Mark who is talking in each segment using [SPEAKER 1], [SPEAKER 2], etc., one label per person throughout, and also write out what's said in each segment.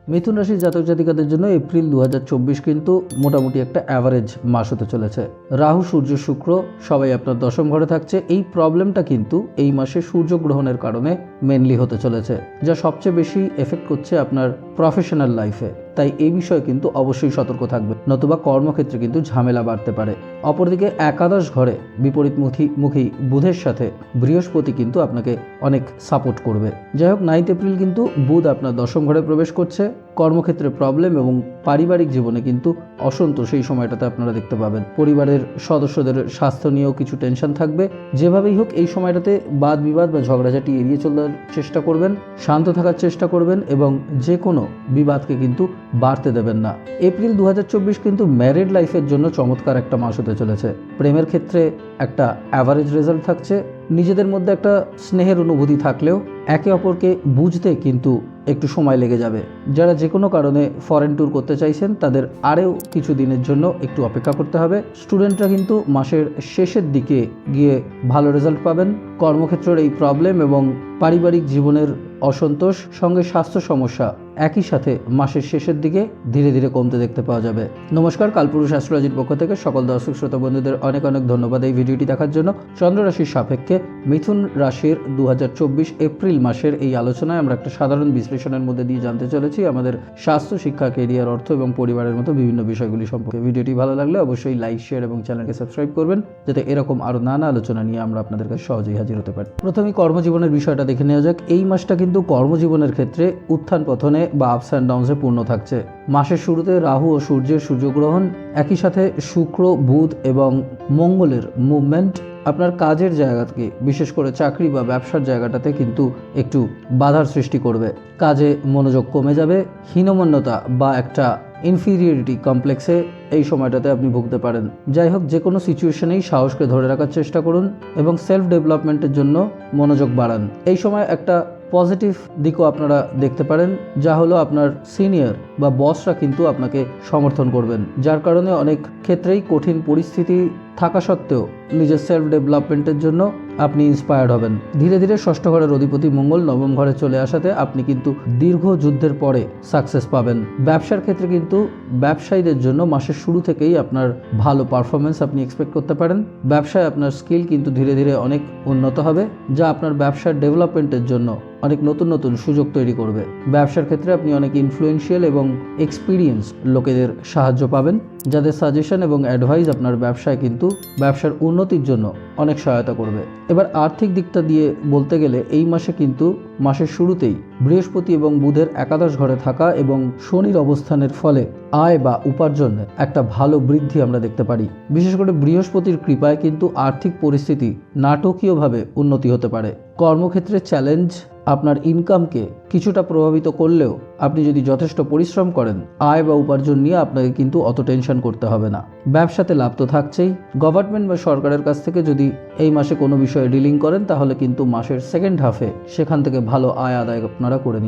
[SPEAKER 1] মিথুন রাশির জাতক জাতিকাদের জন্য এপ্রিল 2024 কিন্তু মোটামুটি একটা অ্যাভারেজ মাস হতে চলেছে। রাহু, সূর্য, শুক্র সবাই আপনার দশম ঘরে থাকছে। এই প্রবলেমটা কিন্তু এই মাসে সূর্যগ্রহণের কারণে মেনলি হতে চলেছে, যা সবচেয়ে বেশি এফেক্ট করছে আপনার প্রফেশনাল লাইফে। তাই এই বিষয়ে কিন্তু অবশ্যই সতর্ক থাকবে, নতুবা কর্মক্ষেত্রে কিন্তু ঝামেলা বাড়তে পারে। অপরদিকে একাদশ ঘরে বিপরীতমুখী বুধের সাথে বৃহস্পতি কিন্তু আপনাকে অনেক সাপোর্ট করবে। যাই হোক, 9 এপ্রিল কিন্তু বুধ আপনার দশম ঘরে প্রবেশ করছে। কর্মক্ষেত্রে প্রবলেম এবং পারিবারিক জীবনে কিন্তু অসন্তোষ এই সময়টাতে আপনারা দেখতে পাবেন। পরিবারের সদস্যদের স্বাস্থ্য নিয়েও কিছু টেনশন থাকবে। যেভাবেই হোক এই সময়টাতে বাদ বিবাদ বা ঝগড়াঝাটি এড়িয়ে চলার চেষ্টা করবেন, শান্ত থাকার চেষ্টা করবেন এবং যে কোনো বিবাদকে কিন্তু বাড়তে দেবেন না। এপ্রিল 2024 কিন্তু ম্যারিড লাইফের জন্য চমৎকার একটা মাস হতে চলেছে। প্রেমের ক্ষেত্রে একটা অ্যাভারেজ রেজাল্ট থাকছে। নিজেদের মধ্যে একটা স্নেহের অনুভূতি থাকলেও একে অপরকে বুঝতে কিন্তু একটু সময় লেগে যাবে। যারা যে কোনো কারণে ফরেন ট্যুর করতে চাইছেন তাদের আরও কিছু দিনের জন্য একটু অপেক্ষা করতে হবে। স্টুডেন্টরা কিন্তু মাসের শেষের দিকে গিয়ে ভালো রেজাল্ট পাবেন। কর্মক্ষেত্রের এই প্রবলেম এবং পারিবারিক জীবনের অসন্তোষ সঙ্গে স্বাস্থ্য সমস্যা একই সাথে মাসের শেষের দিকে ধীরে ধীরে কমতে দেখতে পাওয়া যাবে। নমস্কার, কালপুরুষ অ্যাস্ট্রোলজির পক্ষ থেকে সকল দর্শক শ্রোতা বন্ধুদের অনেক অনেক ধন্যবাদ এই ভিডিওটি দেখার জন্য। চন্দ্র রাশির সাপেক্ষে মিথুন রাশির 2024 এপ্রিল মাসের এই আলোচনায় আমরা একটা সাধারণ বিশ্লেষণের মধ্যে দিয়ে জানতে চলেছি আমাদের স্বাস্থ্য, শিক্ষা, কেরিয়ার, অর্থ এবং পরিবারের মতো বিভিন্ন বিষয়গুলি সম্পর্কে। ভিডিওটি ভালো লাগলে অবশ্যই লাইক, শেয়ার এবং চ্যানেলকে সাবস্ক্রাইব করবেন, যাতে এরকম আরও নানা আলোচনা নিয়ে আমরা আপনাদের কাছে সহজেই হাজির হতে পারি। প্রথমেই কর্মজীবনের বিষয়টা দেখে নেওয়া যাক। এই মাসটা কিন্তু কর্মজীবনের ক্ষেত্রে উত্থান পতনে বা আপস অ্যান্ড ডাউনসে পূর্ণ থাকছে। মাসের শুরুতে রাহু ও সূর্যের সূর্যগ্রহণ, একই সাথে শুক্র, বুধ এবং মঙ্গলের মুভমেন্ট আপনার কাজের জায়গাকে, বিশেষ করে চাকরি বা ব্যবসার জায়গাটাতে কিন্তু একটু বাধার সৃষ্টি করবে। কাজে মনোযোগ কমে যাবে। হীনমন্যতা বা একটা ইনফিরিয়রিটি কমপ্লেক্সে এই সময়টাতে আপনি ভুগতে পারেন। যাই হোক, যে কোনো সিচুয়েশনেই সাহসকে ধরে রাখার চেষ্টা করুন এবং সেলফ ডেভেলপমেন্টের জন্য মনোযোগ বাড়ান। এই সময় একটা পজিটিভ দিকও আপনারা দেখতে পারেন, যা হলো আপনার সিনিয়র বা বসরা কিন্তু আপনাকে সমর্থন করবেন, যার কারণে অনেক ক্ষেত্রেই কঠিন পরিস্থিতি থাকা সত্ত্বেও নিজের সেলফ ডেভেলপমেন্টের জন্য আপনি ইন্সপায়ার্ড হবেন। ধীরে ধীরে ষষ্ঠ ঘরের অধিপতি মঙ্গল নবম ঘরে চলে আসাতে আপনি কিন্তু দীর্ঘ যুদ্ধের পরে সাকসেস পাবেন। ব্যবসার ক্ষেত্রে কিন্তু ব্যবসায়ীদের জন্য মাসের শুরু থেকেই আপনার ভালো পারফরমেন্স আপনি এক্সপেক্ট করতে পারেন। ব্যবসায় আপনার স্কিল কিন্তু ধীরে ধীরে অনেক উন্নত হবে, যা আপনার ব্যবসার ডেভেলপমেন্টের জন্য অনেক নতুন নতুন সুযোগ তৈরি করবে। ব্যবসার ক্ষেত্রে আপনি অনেক ইনফ্লুয়েন্সিয়াল এবং এক্সপিরিয়েন্স লোকেদের সাহায্য পাবেন, যাদের সাজেশন এবং অ্যাডভাইস আপনার ব্যবসায় কিন্তু ব্যবসার উন্নতির জন্য অনেক সহায়তা করবে। এবার আর্থিক দিকটা দিয়ে বলতে গেলে এই মাসে কিন্তু মাসের শুরুতেই বৃহস্পতি এবং বুধের একাদশ ঘরে থাকা এবং শনির অবস্থানের ফলে আয় বা উপার্জনে একটা ভালো বৃদ্ধি আমরা দেখতে পারি। বিশেষ করে বৃহস্পতির কৃপায় কিন্তু আর্থিক পরিস্থিতি নাটকীয়ভাবে উন্নতি হতে পারে। কর্মক্ষেত্রে চ্যালেঞ্জ আপনার ইনকামকে কিছুটা প্রভাবিত করলেও আপনি যদি যথেষ্ট পরিশ্রম করেন, আয় বা উপার্জন নিয়ে আপনাকে কিন্তু অত টেনশন করতে হবে না। ব্যবসাতে লাভ তো থাকছেই। গভর্নমেন্ট বা সরকারের কাছ থেকে যদি এই মাসে কোনো বিষয়ে ডিলিং করেন, তাহলে কিন্তু মাসের সেকেন্ড হাফে সেখান থেকে ভালো আয় আদায় আপনারা করে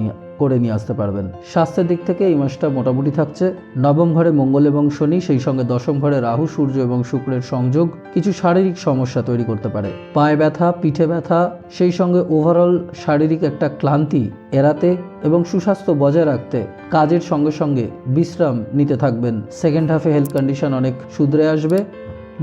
[SPEAKER 1] নিয়ে আসতে পারবেন। স্বাস্থ্যের দিক থেকে এই মাসটা মোটামুটি থাকছে। নবম ঘরে মঙ্গল এবং শনি, সেই সঙ্গে দশম ঘরে রাহু, সূর্য এবং শুক্রের সংযোগ কিছু শারীরিক সমস্যা তৈরি করতে পারে। পায়ে ব্যথা, পিঠে ব্যথা, সেই সঙ্গে ওভারঅল শারীরিক একটা ক্লান্তি এড়াতে এবং সুস্বাস্থ্য বজায় রাখতে কাজের সঙ্গে সঙ্গে বিশ্রাম নিতে থাকবেন। সেকেন্ড হাফে হেলথ কন্ডিশন অনেক শুধরে আসবে।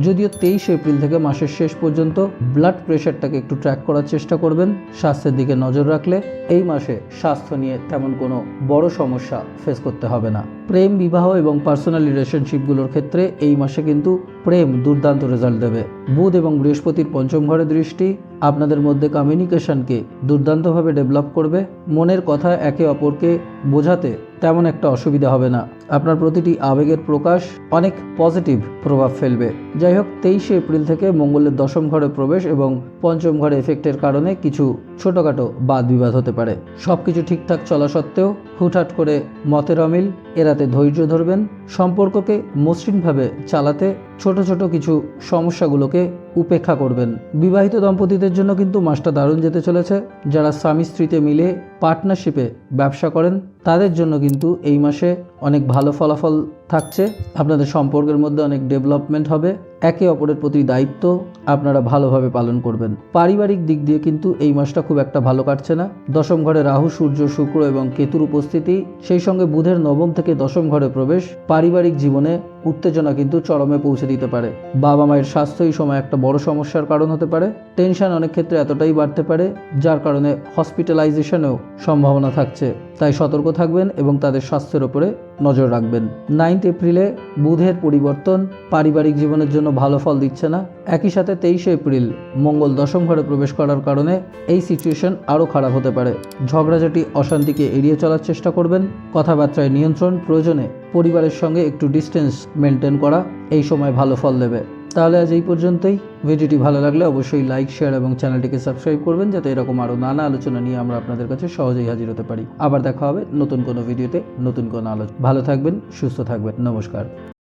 [SPEAKER 1] যদিও 23 এপ্রিল থেকে মাসের শেষ পর্যন্ত ব্লাড প্রেশারটাকে একটু ট্র্যাক করার চেষ্টা করবেন। স্বাস্থ্যের দিকে নজর রাখলে এই মাসে স্বাস্থ্য নিয়ে তেমন কোনো বড় সমস্যা ফেস করতে হবে না। প্রেম, বিবাহ এবং পার্সোনাল রিলেশনশিপগুলোর ক্ষেত্রে এই মাসে কিন্তু প্রেম দুর্দান্ত রেজাল্ট দেবে। বুধ এবং বৃহস্পতির পঞ্চম ঘরে দৃষ্টি আপনাদের মধ্যে কমিউনিকেশনকে দুর্দান্তভাবে ডেভেলপ করবে। মনের কথা একে অপরকে বোঝাতে তেমন একটা অসুবিধা হবে না। আপনার প্রতিটি আবেগের প্রকাশ অনেক পজিটিভ প্রভাব ফেলবে। যাই হোক, 23 এপ্রিল থেকে মঙ্গলের দশম ঘরে প্রবেশ এবং পঞ্চম ঘরে এফেক্টের কারণে কিছু ছোটোখাটো বাদ বিবাদ হতে পারে। সব কিছু ঠিকঠাক চলা সত্ত্বেও হুটহাট করে মতের অমিল এড়াতে ধৈর্য ধরবেন। সম্পর্ককে মসৃণভাবে চালাতে ছোট ছোট কিছু সমস্যাগুলোকে উপেক্ষা করবেন। বিবাহিত দম্পতিদের জন্য কিন্তু মাসটা দারুণ যেতে চলেছে। যারা স্বামী স্ত্রীতে মিলে পার্টনারশিপে ব্যবসা করেন তাদের জন্য কিন্তু এই মাসে অনেক ভালো ফলাফল থাকছে। আপনাদের সম্পর্কের মধ্যে অনেক ডেভেলপমেন্ট হবে, একে অপরের প্রতি দায়িত্ব আপনারা ভালোভাবে পালন করবেন। পারিবারিক দিক দিয়ে কিন্তু এই মাসটা খুব একটা ভালো কাটছে না। দশম ঘরে রাহু, সূর্য, শুক্র এবং কেতুর উপস্থিতি, সেই সঙ্গে বুধের নবম থেকে দশম ঘরে প্রবেশ পারিবারিক জীবনে উত্তেজনা কিন্তু চরমে পৌঁছে দিতে পারে। বাবা মায়ের স্বাস্থ্য এই সময় একটা বড় সমস্যার কারণ হতে পারে। টেনশন অনেক ক্ষেত্রে এতটাই বাড়তে পারে যার কারণে হসপিটালাইজেশনেও সম্ভাবনা থাকছে। তাই সতর্ক থাকবেন এবং তাদের স্বাস্থ্যের উপরে নজর রাখবেন। 9 এপ্রিলে বুধের পরিবর্তন পারিবারিক জীবনের জন্য ভালো ফল দিচ্ছে না। একই সাথে 23 এপ্রিল মঙ্গল দশম ঘরে প্রবেশ করার কারণে এই সিচুয়েশন আরও খারাপ হতে পারে। ঝগড়াঝাটি, অশান্তিকে এড়িয়ে চলার চেষ্টা করবেন। কথাবার্তায় নিয়ন্ত্রণ, প্রয়োজনে পরিবারের সঙ্গে একটু ডিস্টেন্স মেনটেন করা এই সময় ভালো ফল দেবে। তাহলে আজ এই পর্যন্তই। ভিডিওটি ভালো লাগলে অবশ্যই লাইক, শেয়ার এবং চ্যানেলটিকে সাবস্ক্রাইব করবেন, যাতে এরকম আরও নানা আলোচনা নিয়ে আমরা আপনাদের কাছে সহজেই হাজির হতে পারি। আবার দেখা হবে নতুন কোনো ভিডিওতে, নতুন কোনো আলোচনা। ভালো থাকবেন, সুস্থ থাকবেন। নমস্কার।